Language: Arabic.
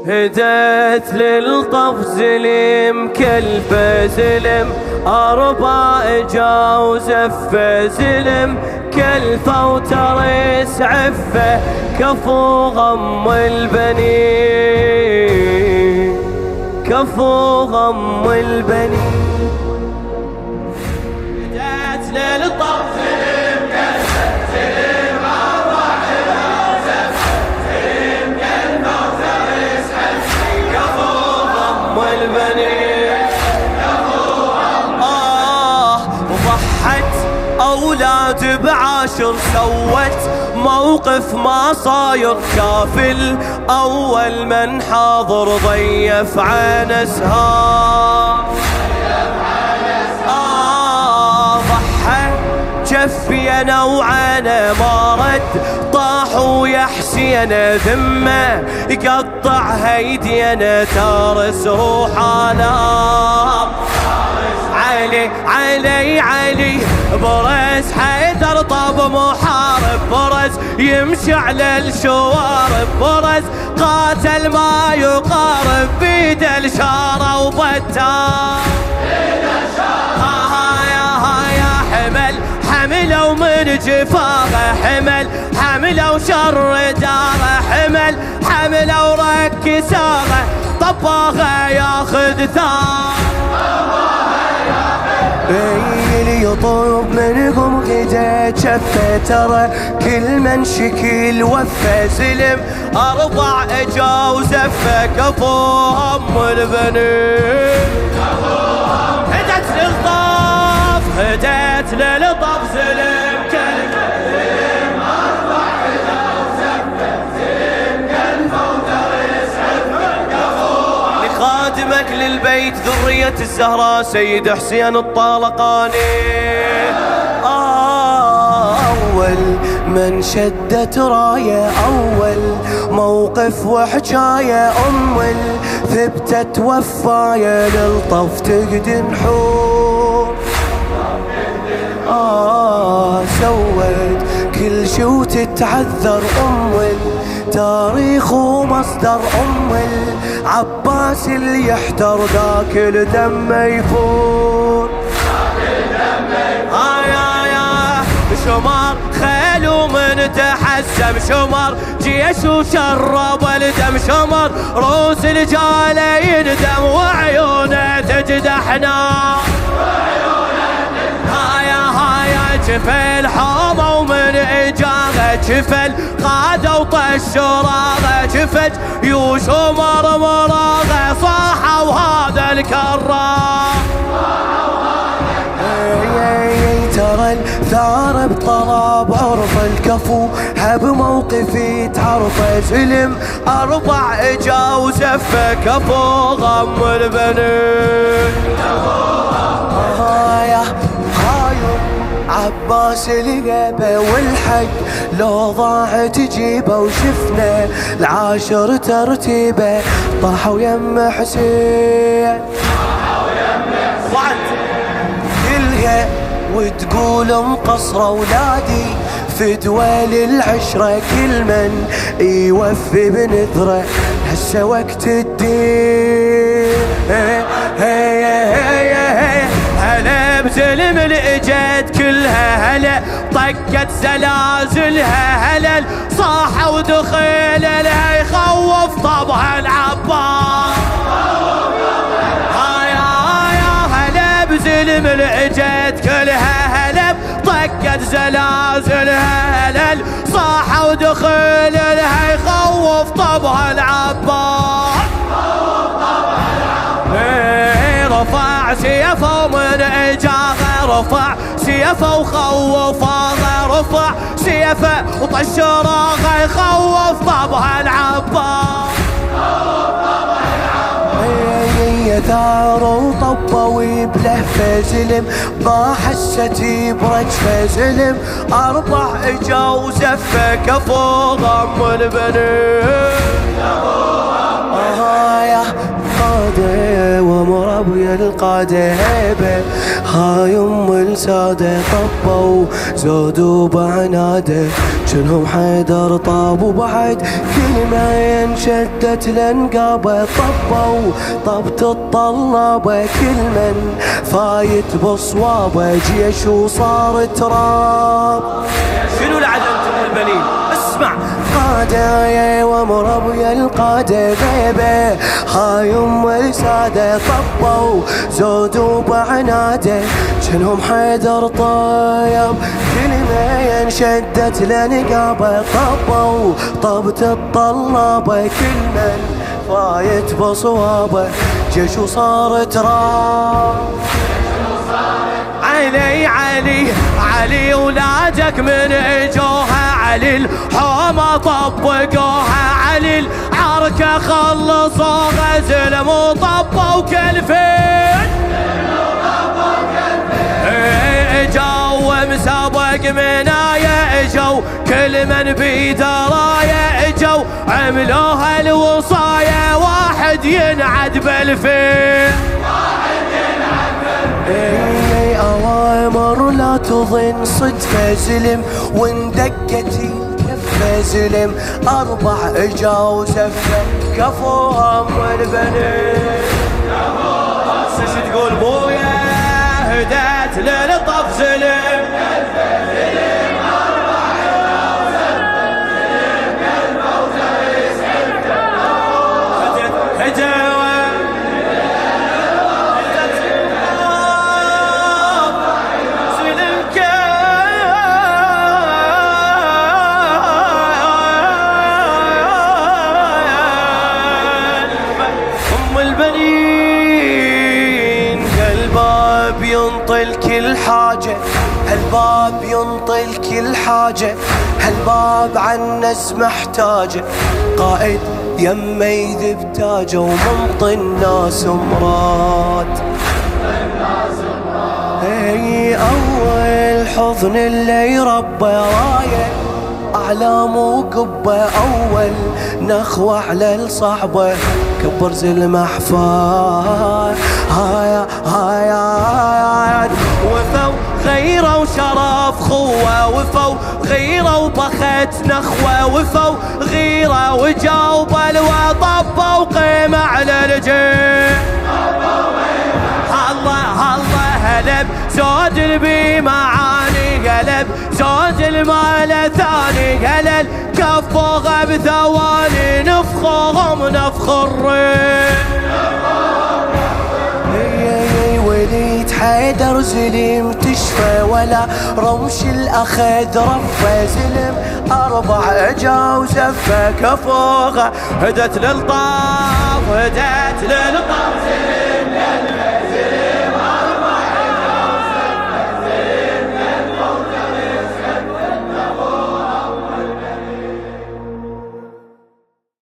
هديت للطف زلم كلفه زلم، أربع جا وزفه زلم كلفه وترس عفه، كفو غم البنين كفو غم البنين. هديت للطف زلم كلفه زلم، أربع جا وزفه زلم كلفه وترس عفه، كفو غم البنين. وضحت أولاد بعاشر، سوت موقف ما صاير، كافل أول من حاضر ضيف عن أسهار. ضحى جفي أنا وعنا ما رد، طاحوا يا حسين ذمة يقطع هيدينا، تارس روح آلام. علي علي علي برز حيدر طب محارب، برز يمشي على الشوارب، برز قاتل ما يقارب، بيد الشارة وبتار. يا حمل حمله ومن جفاغه، حمل حمله وشر داره، حمل حمله وركساغه، طباغه ياخذ ثار. اللي يطلب منكم كده شفه، ترى كل من شكل وفه زلم، أربع اجا وزفه، كفو هم البنين. هدت للطف هدت للطف زلم كلفه زلم، أربع اجا وزفه زلم كلفه وترس عفه، كفو لخادمك للبيت ذرية الزهراء سيد حسين الطالقاني. أول من شدت راية، أول موقف وحجاية، ثبتت وفاية للطف تقدي نحور. سوت كل شي وتتعذر، تاريخ ومصدر، العباس اللي يحتر ذاك الدم يفور. يا شمر خيل ومن تحسم، شمر جيش وشرب الدم، شمر روس الجالة يندم، وعيونه تجدح نار. جفل حومه ومن اجاغه، جفل قاده وطشراغه، جفت يوش ومرمراغه، صاحه وهذا الكرار. ترى الثار بطلب عرف الكفو، هب موقفي تعرفه زلم، أربع اجا وزفه، كفو غم البنين. عباس الغيبة والحق لو ضاع تجيبه، وشفنا العاشر ترتيبه، طاحوا يم حسين. كلها وتقول مقصرة ولادي فدوى للعشرة، كل من يوفي بنذره هسه وقت الدين. هلا بزلم الاجد كلها، هلا طقت زلازلها، هلا صاحة ودخيل لها يخوف طبها العباس. يا هلا بزلم الاجد كلها، هلا طقت زلازلها، هلا صاحة ودخيل لها يخوف طبها العباس. رفع سيفه ومن اجاغه، رفع سيفه وخوفاغه، رفع سيفه وطشراغه، يخوف طبها العباس. ثار وطبه وبلهفه زلم، ما حست برجفه زلم، أربع اجا وزفه، كفو غم البنين. قادة ومربي القادة هيبة، هاي ام السادة طبوا زودوا بعناده جنهم حيدر طاب وبعد كل ما ينشدت لنقابه طبوا طبت الطلابه كل من فايت بصوابه جيش وصار تراب. شنو العدد البنين؟ اسمع قادة ومربي القادة غيبة هاي ام السادة طبوا زودوا بعناده جنهم حيدر طايب كلمة ينشدت لنقابه طبوا طبت الطلابة كل من فايت بصوابه جيش وصار تراب. علي علي علي ولادك من اجوها علي الحومة طبقوها علي العركة خلصوها زلم وطبوا كلفين اجوا مسابق منايا اجوا كل من بيدرايا اجوا عملوها الوصايا واحد ينعد بالفين أوامر لا تظن صدفة زلم وندقتي كفة زلم 4 اجا وزفة كفوهم والبنين شو تقول بويا هدات للطف زلم ينطل كل حاجة هالباب ينطل كل حاجة هالباب عالناس محتاجة قائد يمه يذب تاجه ومنطي الناس مراد. اي اول حضن اللي يربى رايه اعلام وقبه اول نخوة على الصعبة كبر زلم احفاد هاي وفوا غيرة وشرف خوة وفوا غيرة وبخت نخوة وفوا غيرة وجاوا بلوى طبوا قيمة على الجيل الله هلب زود البي معاني قلب زود المال ثاني قلل كفوها بثواني نفخهم نفخ الريح وليد حيدر زلم تشفى ولا رمش الأخذ رفة زلم 4 اجا وزفة كفوها هدت للطاف هدت للطاف